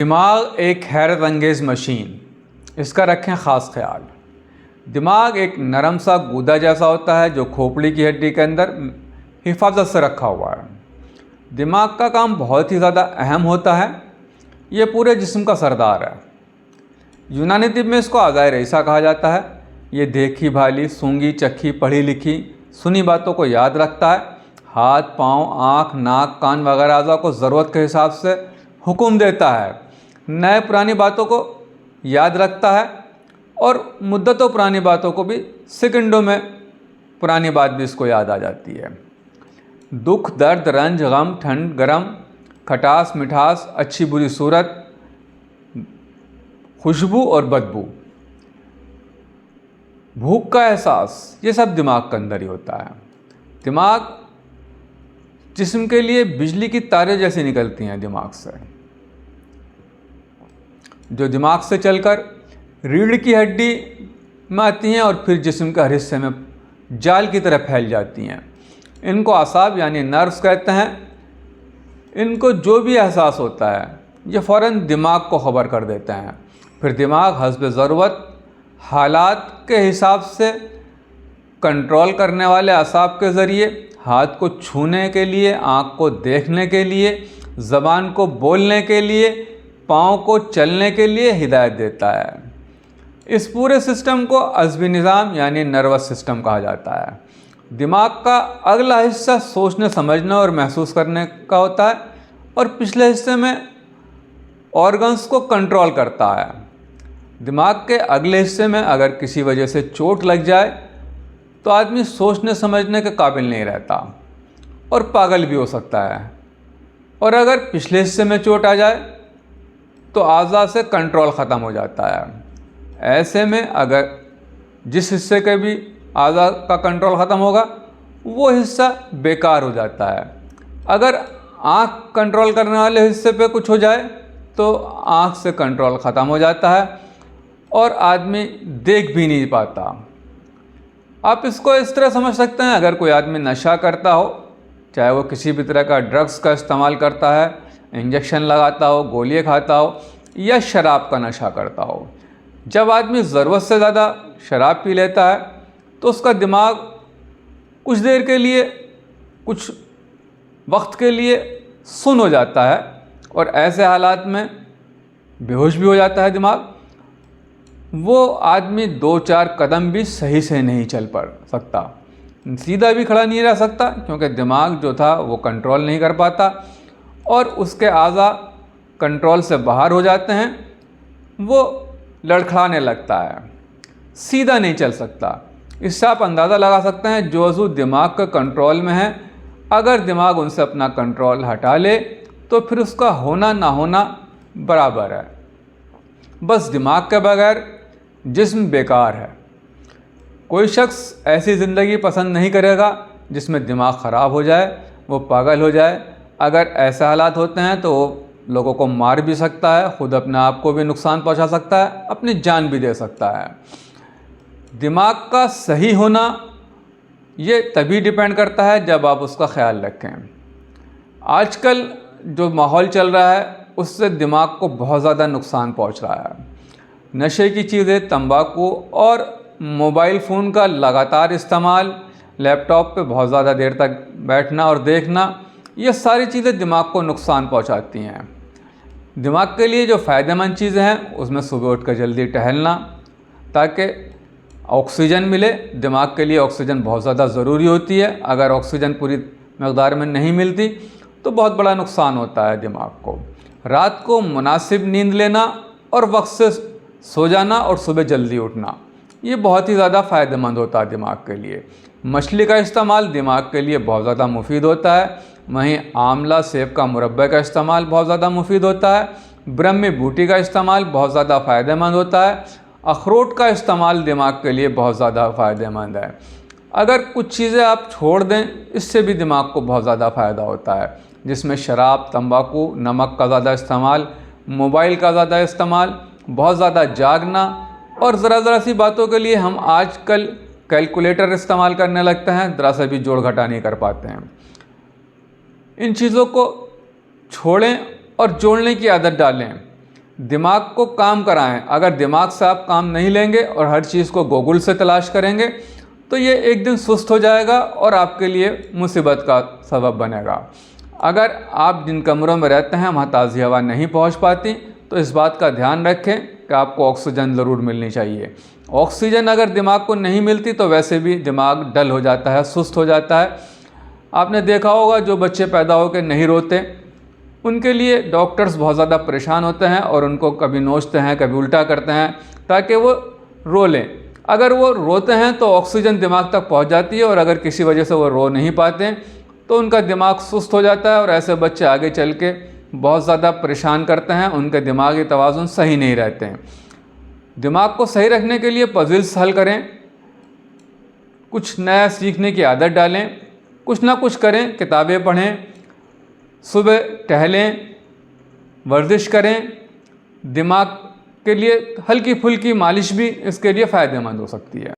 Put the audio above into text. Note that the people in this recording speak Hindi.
दिमाग एक हैरत अंगेज़ मशीन, इसका रखें ख़ास ख्याल। दिमाग एक नरम सा गूदा जैसा होता है जो खोपड़ी की हड्डी के अंदर हिफाजत से रखा हुआ है। दिमाग का काम बहुत ही ज़्यादा अहम होता है। ये पूरे जिस्म का सरदार है। यूनानी तिब में इसको आज़ाए रईसा कहा जाता है। ये देखी भाली, सूंघी चखी, पढ़ी लिखी, सुनी बातों को याद रखता है। हाथ, पाँव, आँख, नाक, कान वगैरह अज़ा को ज़रूरत के हिसाब से हुक्म देता है। नए पुरानी बातों को याद रखता है और मुद्दतों पुरानी बातों को भी सेकंडों में पुरानी बात भी इसको याद आ जाती है। दुख, दर्द, रंज, गम, ठंड, गरम, खटास, मिठास, अच्छी बुरी सूरत, खुशबू और बदबू, भूख का एहसास, ये सब दिमाग के अंदर ही होता है। दिमाग जिस्म के लिए बिजली की तारें जैसी निकलती हैं दिमाग से, जो दिमाग से चलकर रीढ़ की हड्डी में आती हैं और फिर जिस्म के हर हिस्से में जाल की तरह फैल जाती हैं। इनको आसाब यानी नर्व्स कहते हैं। इनको जो भी एहसास होता है ये फ़ौरन दिमाग को ख़बर कर देते हैं। फिर दिमाग हस्ब ज़रूरत हालात के हिसाब से कंट्रोल करने वाले आसाब के ज़रिए हाथ को छूने के लिए, आँख को देखने के लिए, ज़बान को बोलने के लिए, पाँव को चलने के लिए हिदायत देता है। इस पूरे सिस्टम को अज़्बी निज़ाम यानी नर्वस सिस्टम कहा जाता है। दिमाग का अगला हिस्सा सोचने, समझने और महसूस करने का होता है और पिछले हिस्से में ऑर्गन्स को कंट्रोल करता है। दिमाग के अगले हिस्से में अगर किसी वजह से चोट लग जाए तो आदमी सोचने समझने के काबिल नहीं रहता और पागल भी हो सकता है। और अगर पिछले हिस्से में चोट आ जाए तो आज़ा से कंट्रोल ख़त्म हो जाता है। ऐसे में अगर जिस हिस्से के भी आज़ा का कंट्रोल ख़त्म होगा वो हिस्सा बेकार हो जाता है। अगर आँख कंट्रोल करने वाले हिस्से पे कुछ हो जाए तो आँख से कंट्रोल ख़त्म हो जाता है और आदमी देख भी नहीं पाता। आप इसको इस तरह समझ सकते हैं, अगर कोई आदमी नशा करता हो, चाहे वो किसी भी तरह का ड्रग्स का इस्तेमाल करता है, इंजेक्शन लगाता हो, गोलियाँ खाता हो या शराब का नशा करता हो, जब आदमी ज़रूरत से ज़्यादा शराब पी लेता है तो उसका दिमाग कुछ देर के लिए, कुछ वक्त के लिए सुन्न हो जाता है और ऐसे हालात में बेहोश भी हो जाता है दिमाग। वो आदमी 2-4 कदम भी सही से नहीं चल पा सकता, सीधा भी खड़ा नहीं रह सकता, क्योंकि दिमाग जो था वो कंट्रोल नहीं कर पाता और उसके आज़ा कंट्रोल से बाहर हो जाते हैं। वो लड़खड़ाने लगता है, सीधा नहीं चल सकता। इससे आप अंदाज़ा लगा सकते हैं जो अज़ू दिमाग के कंट्रोल में है, अगर दिमाग उनसे अपना कंट्रोल हटा ले तो फिर उसका होना ना होना बराबर है। बस दिमाग के बगैर जिस्म बेकार है। कोई शख्स ऐसी ज़िंदगी पसंद नहीं करेगा जिसमें दिमाग ख़राब हो जाए, वो पागल हो जाए। अगर ऐसे हालात होते हैं तो वो लोगों को मार भी सकता है, ख़ुद अपने आप को भी नुकसान पहुंचा सकता है, अपनी जान भी दे सकता है। दिमाग का सही होना ये तभी डिपेंड करता है जब आप उसका ख्याल रखें। आजकल जो माहौल चल रहा है उससे दिमाग को बहुत ज़्यादा नुकसान पहुंच रहा है। नशे की चीज़ें, तंबाकू और मोबाइल फ़ोन का लगातार इस्तेमाल, लैपटॉप पे बहुत ज़्यादा देर तक बैठना और देखना, ये सारी चीज़ें दिमाग को नुकसान पहुंचाती हैं। दिमाग के लिए जो फ़ायदेमंद चीज़ें हैं उसमें सुबह उठकर जल्दी टहलना ताकि ऑक्सीजन मिले। दिमाग के लिए ऑक्सीजन बहुत ज़्यादा ज़रूरी होती है। अगर ऑक्सीजन पूरी मकदार में नहीं मिलती तो बहुत बड़ा नुकसान होता है दिमाग को। रात को मुनासिब नींद लेना और वक्त से सो जाना और सुबह जल्दी उठना, ये बहुत ही ज़्यादा फ़ायदेमंद होता है दिमाग के लिए। मछली का इस्तेमाल दिमाग के लिए बहुत ज़्यादा मुफीद होता है। वहीं आंवला, सेब का मुरब्बे का इस्तेमाल बहुत ज़्यादा मुफीद होता है। ब्रह्मी बूटी का इस्तेमाल बहुत ज़्यादा फ़ायदेमंद होता है। अखरोट का इस्तेमाल दिमाग के लिए बहुत ज़्यादा फ़ायदेमंद है। अगर कुछ चीज़ें आप छोड़ दें इससे भी दिमाग को बहुत ज़्यादा फ़ायदा होता है, जिसमें शराब, तंबाकू, नमक का ज़्यादा इस्तेमाल, मोबाइल का ज़्यादा इस्तेमाल, बहुत ज़्यादा जागना और ज़रा सी बातों के लिए हम आजकल कैलकुलेटर इस्तेमाल करने लगते हैं, ज़रा सा भी जोड़ घटा नहीं कर पाते हैं। इन चीज़ों को छोड़ें और जोड़ने की आदत डालें। दिमाग को काम कराएं। अगर दिमाग से आप काम नहीं लेंगे और हर चीज़ को गूगल से तलाश करेंगे तो ये एक दिन सुस्त हो जाएगा और आपके लिए मुसीबत का सबब बनेगा। अगर आप जिन कमरों में रहते हैं वहाँ ताज़ी हवा नहीं पहुँच पाती तो इस बात का ध्यान रखें कि आपको ऑक्सीजन ज़रूर मिलनी चाहिए। ऑक्सीजन अगर दिमाग को नहीं मिलती तो वैसे भी दिमाग डल हो जाता है, सुस्त हो जाता है। आपने देखा होगा जो बच्चे पैदा होकर नहीं रोते उनके लिए डॉक्टर्स बहुत ज़्यादा परेशान होते हैं और उनको कभी नोचते हैं, कभी उल्टा करते हैं ताकि वो रो लें। अगर वो रोते हैं तो ऑक्सीजन दिमाग तक पहुंच जाती है और अगर किसी वजह से वो रो नहीं पाते तो उनका दिमाग सुस्त हो जाता है और ऐसे बच्चे आगे चल के बहुत ज़्यादा परेशान करते हैं, उनके दिमागी तवाज़ुन सही नहीं रहते हैं। दिमाग को सही रखने के लिए पजल्स हल करें, कुछ नया सीखने की आदत डालें, कुछ ना कुछ करें, किताबें पढ़ें, सुबह टहलें, वर्जिश करें। दिमाग के लिए हल्की फुल्की मालिश भी इसके लिए फ़ायदेमंद हो सकती है।